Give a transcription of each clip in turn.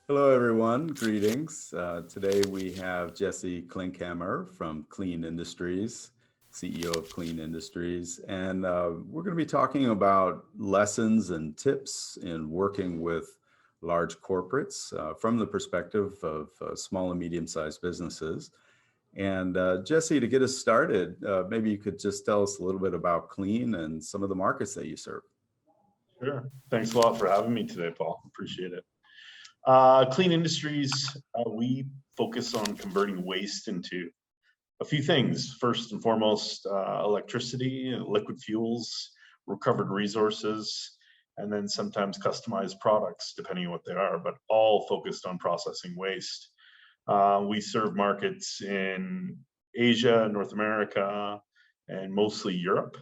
Hello, everyone. Greetings. Today we have Jesse Klinkhamer from Klean Industries, CEO of Klean Industries, and we're going to be talking about lessons and tips in working with large corporates from the perspective of small and medium-sized businesses. And Jesse, to get us started, maybe you could just tell us a little bit about Klean and some of the markets that you serve. Sure. Thanks a lot for having me today, Paul. Appreciate it. Klean Industries, we focus on converting waste into a few things. First and foremost, electricity, liquid fuels, recovered resources, and then sometimes customized products, depending on what they are, but all focused on processing waste. We serve markets in Asia, North America, and mostly Europe.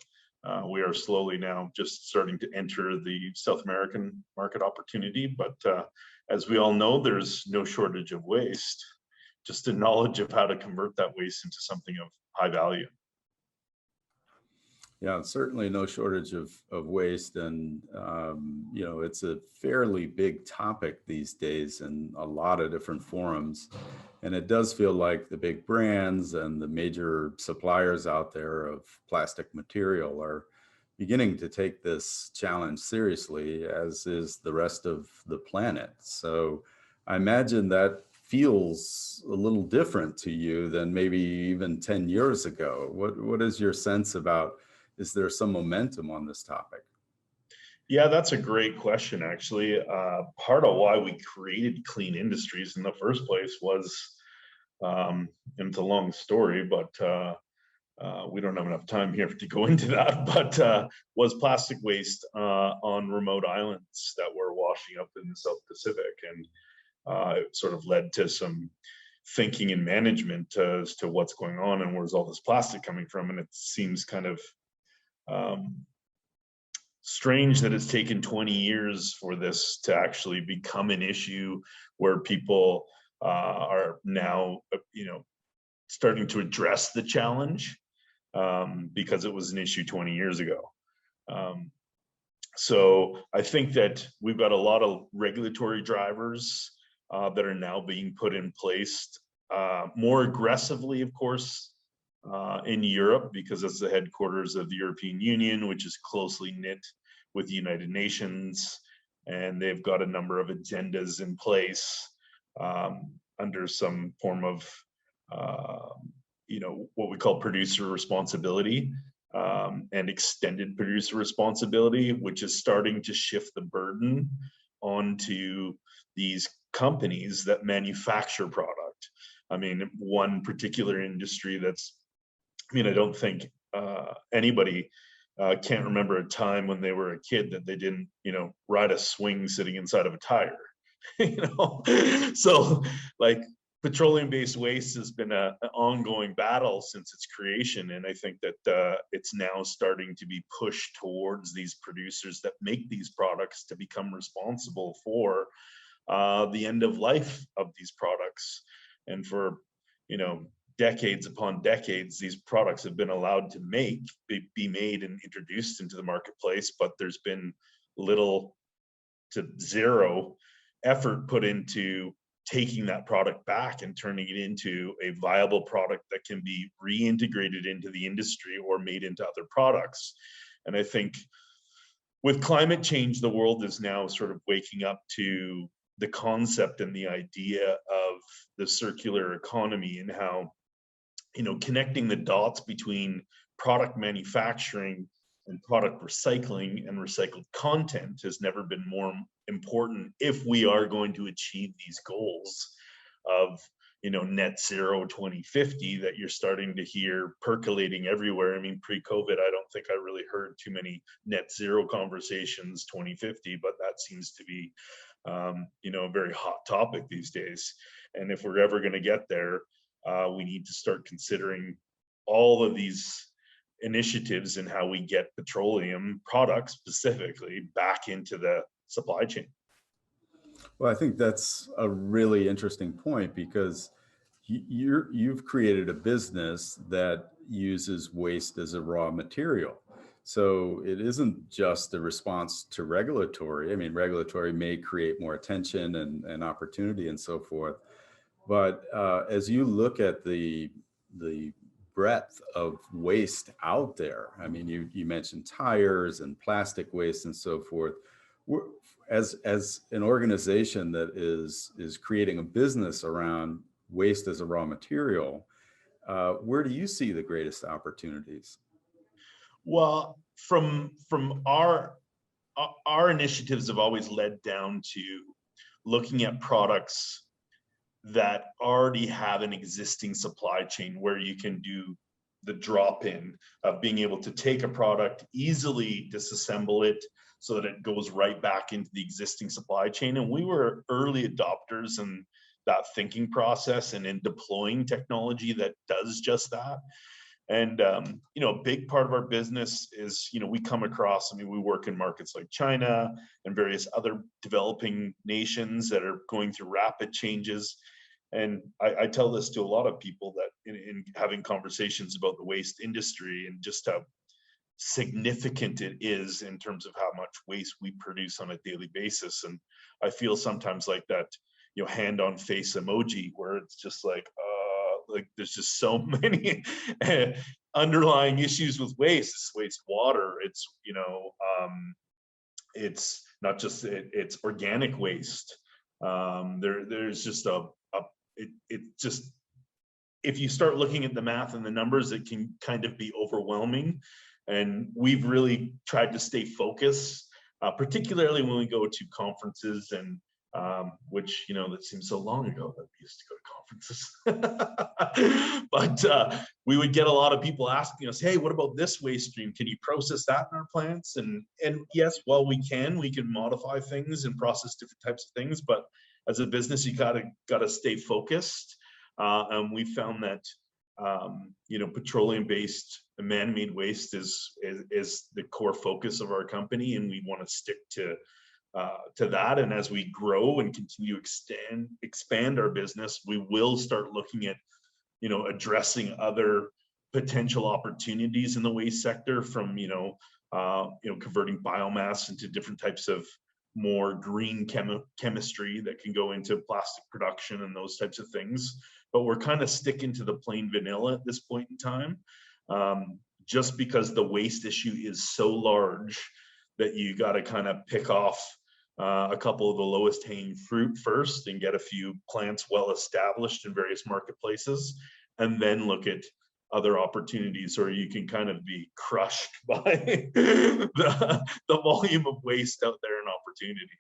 We are slowly now just starting to enter the South American market opportunity, but as we all know, there's no shortage of waste, just a knowledge of how to convert that waste into something of high value. Yeah, certainly no shortage of waste. And, it's a fairly big topic these days in a lot of different forums. And it does feel like the big brands and the major suppliers out there of plastic material are beginning to take this challenge seriously, as is the rest of the planet. So I imagine that feels a little different to you than maybe even 10 years ago. What is your sense about, is there some momentum on this topic? Yeah, that's a great question, actually. Part of why we created Klean Industries in the first place was, and it's a long story, but we don't have enough time here to go into that, but was plastic waste on remote islands that were washing up in the South Pacific. And it sort of led to some thinking and management as to what's going on and where's all this plastic coming from. And it seems kind of strange that it's taken 20 years for this to actually become an issue where people are now, starting to address the challenge, because it was an issue 20 years ago. So I think that we've got a lot of regulatory drivers that are now being put in place more aggressively, of course, in Europe, because it's the headquarters of the European Union, which is closely knit with the United Nations, and they've got a number of agendas in place under some form of what we call producer responsibility, and extended producer responsibility, which is starting to shift the burden onto these companies that manufacture product. I mean, one particular industry I don't think anybody can't remember a time when they were a kid that they didn't, ride a swing sitting inside of a tire. So like petroleum-based waste has been an ongoing battle since its creation, and I think that it's now starting to be pushed towards these producers that make these products to become responsible for the end of life of these products. And for decades upon decades, these products have been allowed to be made and introduced into the marketplace, but there's been little to zero effort put into taking that product back and turning it into a viable product that can be reintegrated into the industry or made into other products. And I think with climate change, the world is now sort of waking up to the concept and the idea of the circular economy, and how, connecting the dots between product manufacturing and product recycling and recycled content has never been more important if we are going to achieve these goals of net zero 2050 that you're starting to hear percolating everywhere. I mean, pre-COVID, I don't think I really heard too many net zero conversations 2050, but that seems to be a very hot topic these days. And if we're ever going to get there, we need to start considering all of these initiatives and how we get petroleum products specifically back into the supply chain. Well, I think that's a really interesting point, because you've created a business that uses waste as a raw material. So it isn't just a response to regulatory. I mean, regulatory may create more attention and opportunity and so forth. But as you look at the breadth of waste out there, I mean, you mentioned tires and plastic waste and so forth. We're, as an organization that is creating a business around waste as a raw material, where do you see the greatest opportunities? Well, from our initiatives have always led down to looking at products that already have an existing supply chain where you can do the drop in of being able to take a product, easily disassemble it so that it goes right back into the existing supply chain. And we were early adopters in that thinking process and in deploying technology that does just that. And a big part of our business is, we come across, I mean, we work in markets like China and various other developing nations that are going through rapid changes. And I tell this to a lot of people that in having conversations about the waste industry and just how significant it is in terms of how much waste we produce on a daily basis. And I feel sometimes like that, hand on face emoji where it's just like there's just so many underlying issues with waste. It's waste water. It's not just it's organic waste. There's just it just, if you start looking at the math and the numbers, it can kind of be overwhelming. And we've really tried to stay focused, particularly when we go to conferences and which, that seems so long ago that we used to go to conferences. But we would get a lot of people asking us, hey, what about this waste stream? Can you process that in our plants? And yes, while we can modify things and process different types of things, but as a business, you gotta stay focused. And we found that petroleum-based man-made waste is the core focus of our company, and we want to stick to that. And as we grow and continue to expand our business, we will start looking at addressing other potential opportunities in the waste sector, from converting biomass into different types of more green chemistry that can go into plastic production and those types of things. But we're kind of sticking to the plain vanilla at this point in time, just because the waste issue is so large that you got to kind of pick off a couple of the lowest hanging fruit first and get a few plants well established in various marketplaces, and then look at other opportunities, or you can kind of be crushed by the volume of waste out there and opportunity.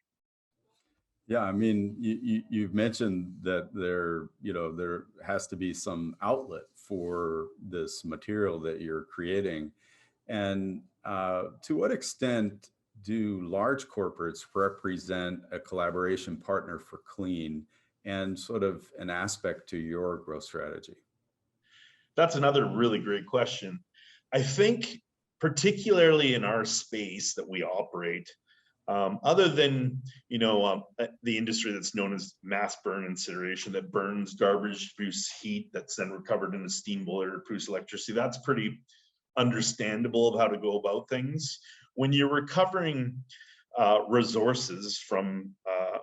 Yeah, I mean, you've mentioned that there has to be some outlet for this material that you're creating. And to what extent do large corporates represent a collaboration partner for Klean and sort of an aspect to your growth strategy? That's another really great question. I think particularly in our space that we operate, other than the industry that's known as mass burn incineration, that burns garbage to produce heat that's then recovered in a steam boiler to produce electricity, that's pretty understandable of how to go about things. When you're recovering resources from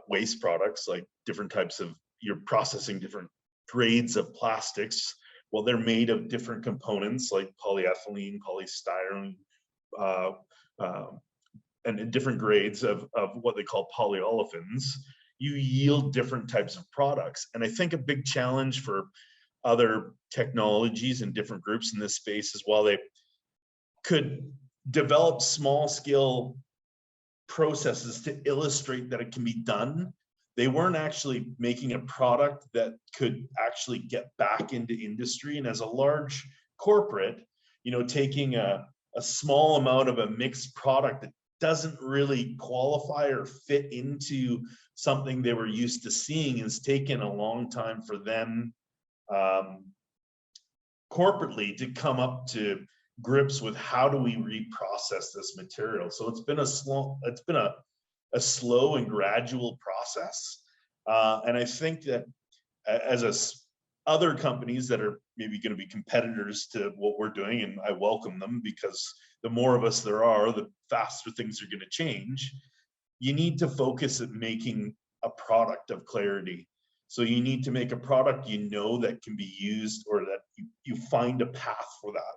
waste products, like different types of, you're processing different grades of plastics. Well, they're made of different components like polyethylene, polystyrene, and different grades of what they call polyolefins. You yield different types of products. And I think a big challenge for other technologies and different groups in this space is, while they could develop small scale processes to illustrate that it can be done, they weren't actually making a product that could actually get back into industry. And as a large corporate, taking a small amount of a mixed product that doesn't really qualify or fit into something they were used to seeing has taken a long time for them corporately to come up to grips with how do we reprocess this material. So it's been a slow and gradual process. And I think that as other companies that are maybe going to be competitors to what we're doing, and I welcome them because the more of us there are, the faster things are going to change. You need to focus at making a product of clarity. So you need to make a product that can be used, or that you find a path for that.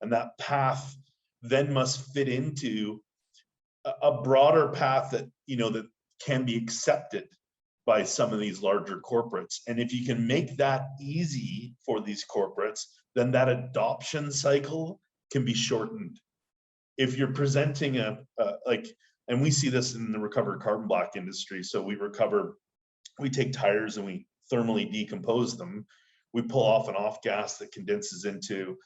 And that path then must fit into a broader path that that can be accepted by some of these larger corporates. And if you can make that easy for these corporates, then that adoption cycle can be shortened. If you're presenting and we see this in the recovered carbon black industry. So we take tires and we thermally decompose them. We pull off an off gas that condenses into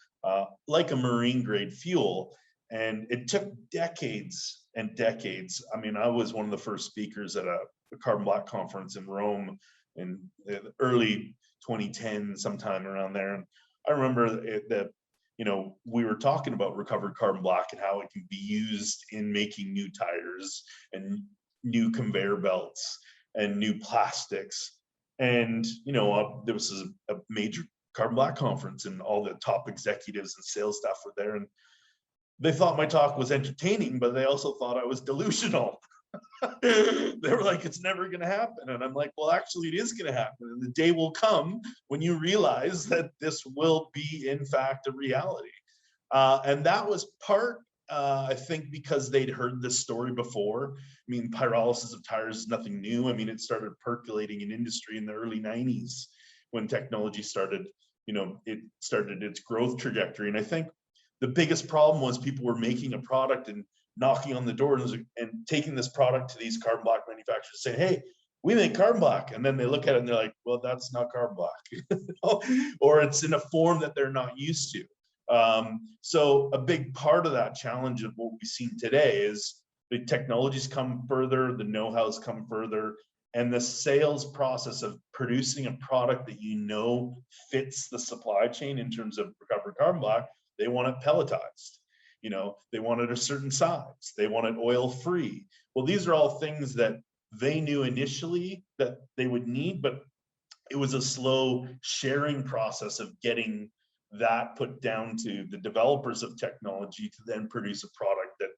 like a marine grade fuel. And it took decades and decades. I mean, I was one of the first speakers at a carbon black conference in Rome in the early 2010, sometime around there. And I remember that we were talking about recovered carbon black and how it can be used in making new tires and new conveyor belts and new plastics. And there was a major carbon black conference, and all the top executives and sales staff were there, and they thought my talk was entertaining, but they also thought I was delusional. They were like, it's never going to happen. And I'm like, well, actually it is going to happen. And the day will come when you realize that this will be in fact a reality. And that was part, I think, because they'd heard this story before. I mean, pyrolysis of tires is nothing new. I mean, it started percolating in industry in the early 90s when technology started, it started its growth trajectory. And I think the biggest problem was people were making a product and knocking on the doors and taking this product to these carbon black manufacturers saying, hey, we make carbon black. And then they look at it and they're like, well, that's not carbon black. Or it's in a form that they're not used to. So a big part of that challenge of what we've seen today is the technologies come further, the know-how's come further, and the sales process of producing a product that fits the supply chain in terms of recovered carbon black. They want it pelletized. They want it a certain size. They want it oil-free. Well, these are all things that they knew initially that they would need, but it was a slow sharing process of getting that put down to the developers of technology to then produce a product that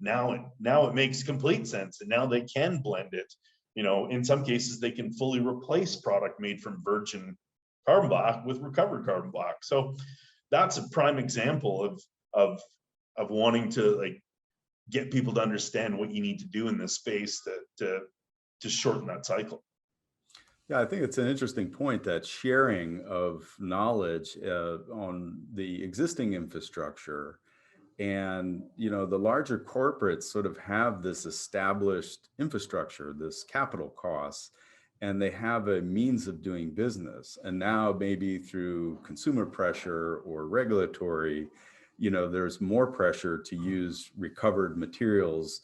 now it makes complete sense, and now they can blend it. In some cases, they can fully replace product made from virgin carbon black with recovered carbon black. So that's a prime example of wanting to get people to understand what you need to do in this space to shorten that cycle. Yeah, I think it's an interesting point, that sharing of knowledge on the existing infrastructure. And, the larger corporates sort of have this established infrastructure, this capital costs, and they have a means of doing business. And now maybe through consumer pressure or regulatory, there's more pressure to use recovered materials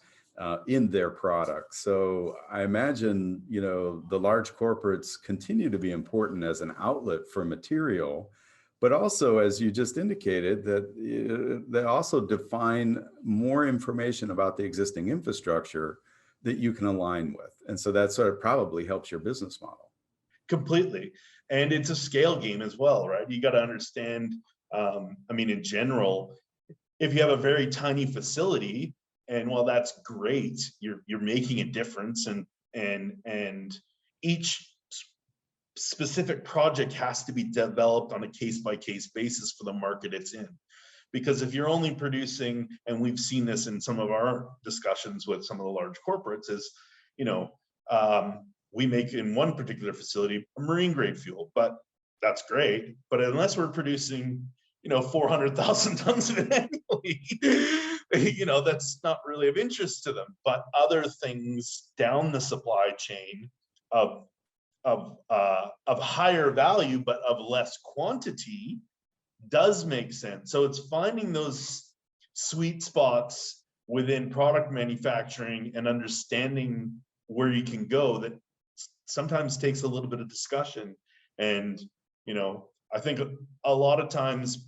in their products. So I imagine, the large corporates continue to be important as an outlet for material, but also, as you just indicated, that they also define more information about the existing infrastructure that you can align with. And so that sort of probably helps your business model. Completely. And it's a scale game as well, right? You got to understand, in general, if you have a very tiny facility, and while that's great, you're making a difference, and each specific project has to be developed on a case-by-case basis for the market it's in. Because if you're only producing, and we've seen this in some of our discussions with some of the large corporates, is, we make in one particular facility a marine grade fuel, but that's great. But unless we're producing, 400,000 tons of it annually, that's not really of interest to them. But other things down the supply chain of higher value, but of less quantity, does make sense. So it's finding those sweet spots within product manufacturing and understanding where you can go that sometimes takes a little bit of discussion. And, I think a lot of times,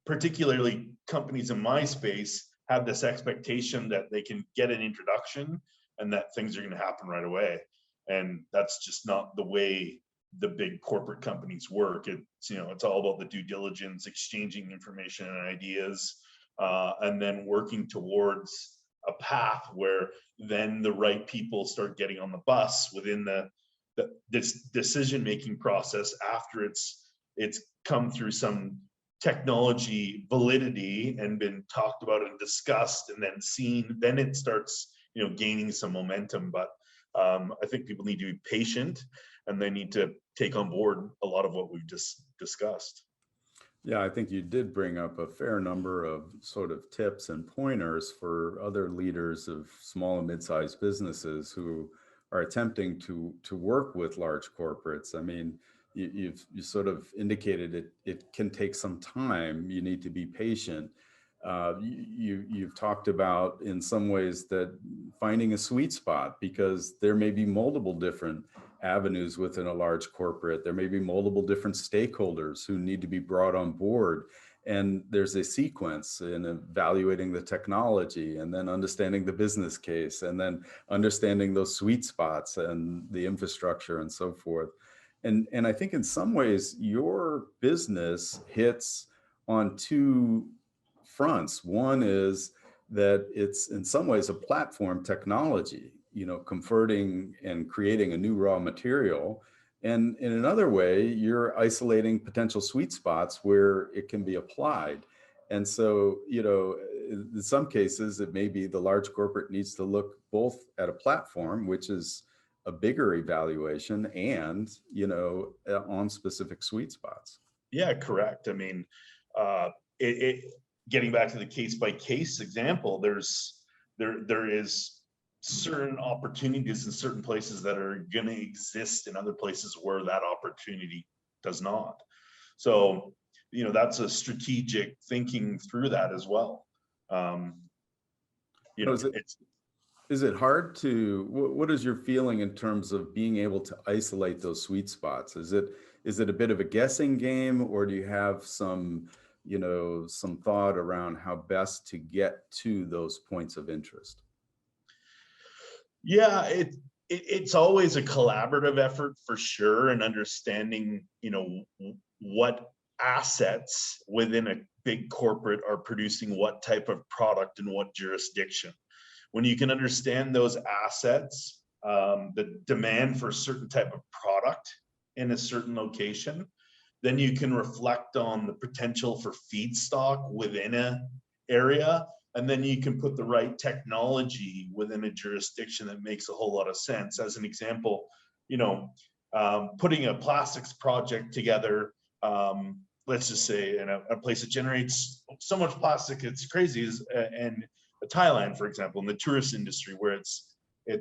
particularly companies in my space, have this expectation that they can get an introduction and that things are going to happen right away. And that's just not the way the big corporate companies work. It's, it's all about the due diligence, exchanging information and ideas, and then working towards a path where then the right people start getting on the bus within this decision-making process after it's come through some technology validity and been talked about and discussed and then seen, then it starts, gaining some momentum. But I think people need to be patient, and they need to take on board a lot of what we've just discussed. Yeah, I think you did bring up a fair number of sort of tips and pointers for other leaders of small and mid-sized businesses who are attempting to work with large corporates. I mean, you sort of indicated it can take some time. You need to be patient. You've talked about in some ways that finding a sweet spot, because there may be multiple different avenues within a large corporate. There may be multiple different stakeholders who need to be brought on board. And there's a sequence in evaluating the technology, and then understanding the business case, and then understanding those sweet spots and the infrastructure and so forth. And I think in some ways your business hits on two fronts. One is that it's in some ways a platform technology, converting and creating a new raw material. And in another way, you're isolating potential sweet spots where it can be applied. And so, in some cases, it may be the large corporate needs to look both at a platform, which is a bigger evaluation, and, on specific sweet spots. Yeah, correct. I mean, getting back to the case by case example, there is certain opportunities in certain places that are going to exist in other places where that opportunity does not. So, that's a strategic thinking through that as well. Is it hard to, what is your feeling in terms of being able to isolate those sweet spots? Is it a bit of a guessing game, or do you have some thought around how best to get to those points of interest? Yeah, it's always a collaborative effort for sure, and understanding, what assets within a big corporate are producing what type of product in what jurisdiction. When you can understand those assets, the demand for a certain type of product in a certain location, then you can reflect on the potential for feedstock within an area, and then you can put the right technology within a jurisdiction that makes a whole lot of sense. As an example, putting a plastics project together, let's just say in a place that generates so much plastic, it's crazy, and Thailand, for example, in the tourist industry, where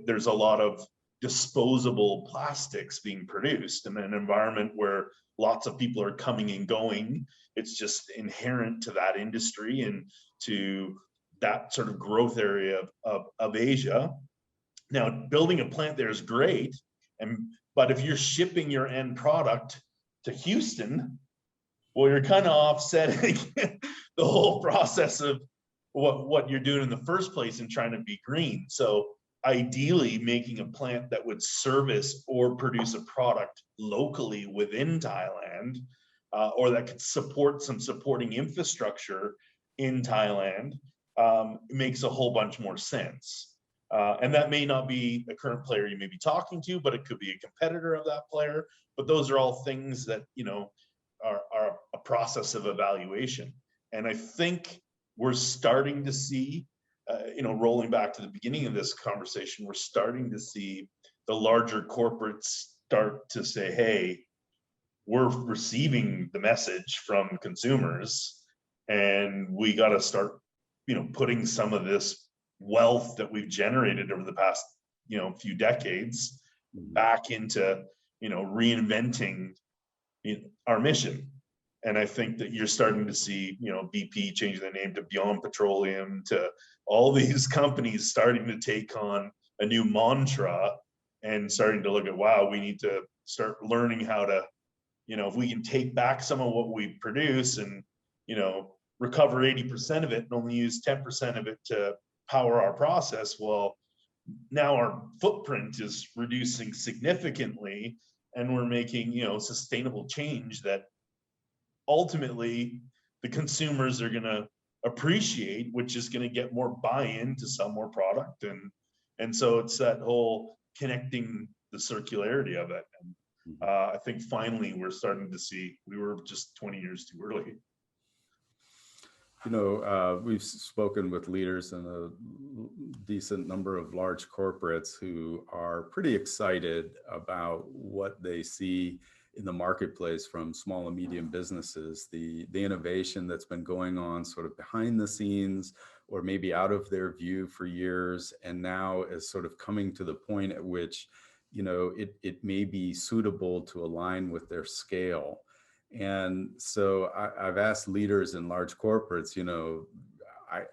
there's a lot of disposable plastics being produced in an environment where lots of people are coming and going. It's just inherent to that industry and to that sort of growth area of Asia. Now, building a plant there is great, but if you're shipping your end product to Houston, well, you're kind of offsetting the whole process of what you're doing in the first place and trying to be green. So ideally, making a plant that would service or produce a product locally within Thailand, or that could support some supporting infrastructure in Thailand, makes a whole bunch more sense. And that may not be a current player you may be talking to, but it could be a competitor of that player. But those are all things that, are a process of evaluation. And I think we're starting to see, rolling back to the beginning of this conversation, we're starting to see the larger corporates start to say, hey, we're receiving the message from consumers, and we got to start, putting some of this wealth that we've generated over the past, few decades back into, reinventing our mission. And I think that you're starting to see, BP changing the name to Beyond Petroleum, to all these companies starting to take on a new mantra and starting to look at, wow, we need to start learning how to, if we can take back some of what we produce and, recover 80% of it and only use 10% of it to power our process, well, now our footprint is reducing significantly, and we're making, sustainable change that ultimately the consumers are going to appreciate, which is going to get more buy-in to sell more product. And so it's that whole connecting the circularity of it. And I think finally we're starting to see, we were just 20 years too early. You know, we've spoken with leaders in a decent number of large corporates who are pretty excited about what they see in the marketplace from small and medium businesses, the innovation that's been going on sort of behind the scenes or maybe out of their view for years, and now is sort of coming to the point at which, you know, it may be suitable to align with their scale. And so I've asked leaders in large corporates, you know,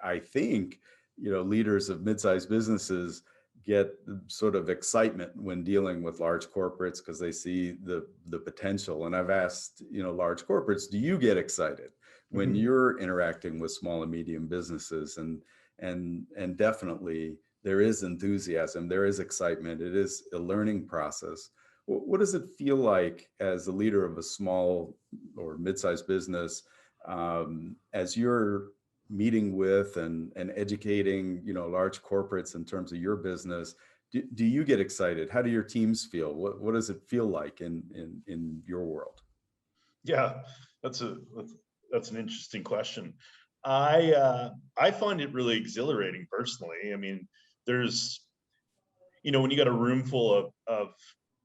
I think, you know, leaders of mid-sized businesses get sort of excitement when dealing with large corporates because they see the potential. And I've asked, you know, large corporates, do you get excited when you're interacting with small and medium businesses? And definitely there is enthusiasm, there is excitement, it is a learning process. What does it feel like as a leader of a small or mid-sized business, as you're meeting with and educating, you know, large corporates in terms of your business? Do you get excited? How do your teams feel? What does it feel like in your world? Yeah, that's an interesting question. I find it really exhilarating personally. I mean, there's, you know, when you got a room full of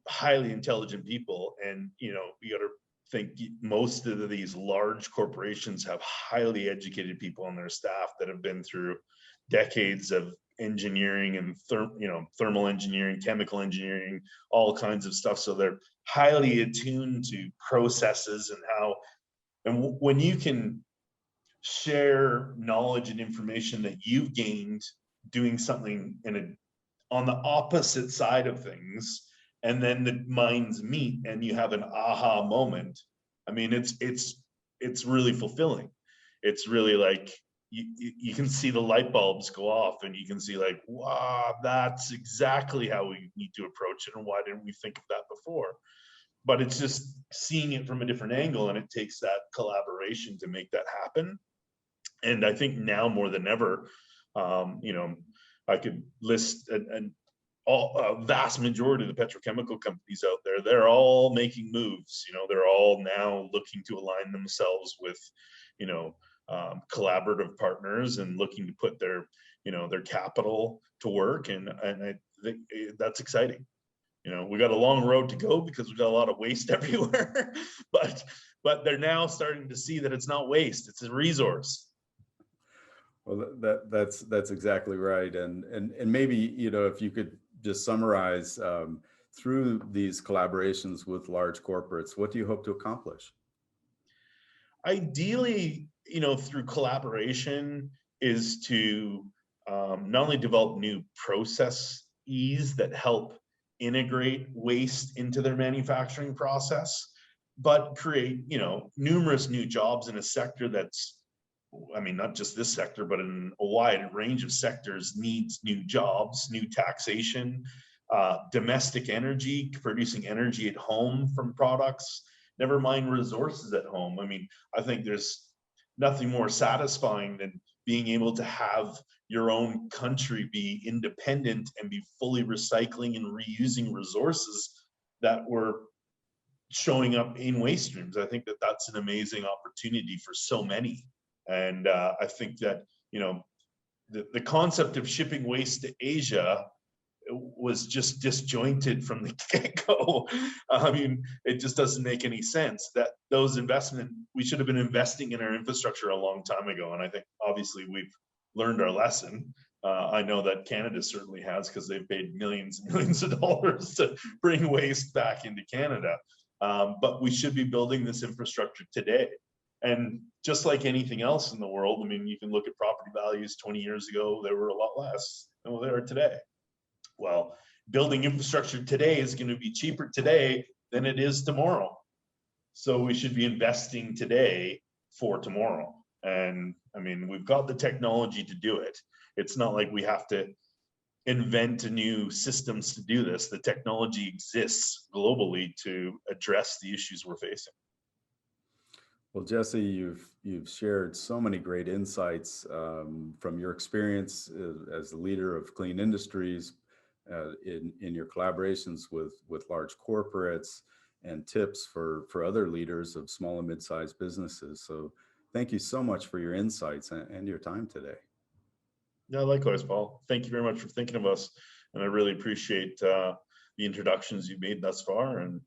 highly intelligent people, and you know, you got to think most of these large corporations have highly educated people on their staff that have been through decades of engineering and thermal engineering, chemical engineering, all kinds of stuff. So they're highly attuned to processes and how, and when you can share knowledge and information that you've gained doing something on the opposite side of things, and then the minds meet and you have an aha moment. I mean, it's really fulfilling. It's really like you can see the light bulbs go off and you can see like, wow, that's exactly how we need to approach it. And why didn't we think of that before? But it's just seeing it from a different angle, and it takes that collaboration to make that happen. And I think now more than ever, you know, I could list a vast majority of the petrochemical companies out there. They're all making moves. You know, they're all now looking to align themselves with, you know, collaborative partners and looking to put their, you know, their capital to work. And I think that's exciting. You know, we got a long road to go because we got a lot of waste everywhere, but they're now starting to see that it's not waste; it's a resource. Well, that's exactly right. And maybe, you know, if you could just summarize through these collaborations with large corporates, what do you hope to accomplish? Ideally, you know, through collaboration is to not only develop new processes that help integrate waste into their manufacturing process, but create, you know, numerous new jobs in a sector that's, I mean, not just this sector, but in a wide range of sectors needs new jobs, new taxation, domestic energy, producing energy at home from products, never mind resources at home. I mean, I think there's nothing more satisfying than being able to have your own country be independent and be fully recycling and reusing resources that were showing up in waste streams. I think that that's an amazing opportunity for so many. And I think that, you know, the concept of shipping waste to Asia was just disjointed from the get-go. I mean, it just doesn't make any sense. That those we should have been investing in our infrastructure a long time ago. And I think obviously we've learned our lesson. I know that Canada certainly has, because they've paid millions and millions of dollars to bring waste back into Canada. But we should be building this infrastructure today. And just like anything else in the world, I mean, you can look at property values 20 years ago, they were a lot less than what they are today. Well, building infrastructure today is going to be cheaper today than it is tomorrow. So we should be investing today for tomorrow. And I mean, we've got the technology to do it. It's not like we have to invent new systems to do this. The technology exists globally to address the issues we're facing. Well, Jesse, you've shared so many great insights from your experience as the leader of Klean Industries, in your collaborations with large corporates, and tips for other leaders of small and mid-sized businesses. So, thank you so much for your insights and your time today. Yeah, likewise, Paul. Thank you very much for thinking of us, and I really appreciate the introductions you've made thus far. And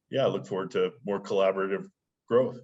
yeah, I look forward to more collaborative growth.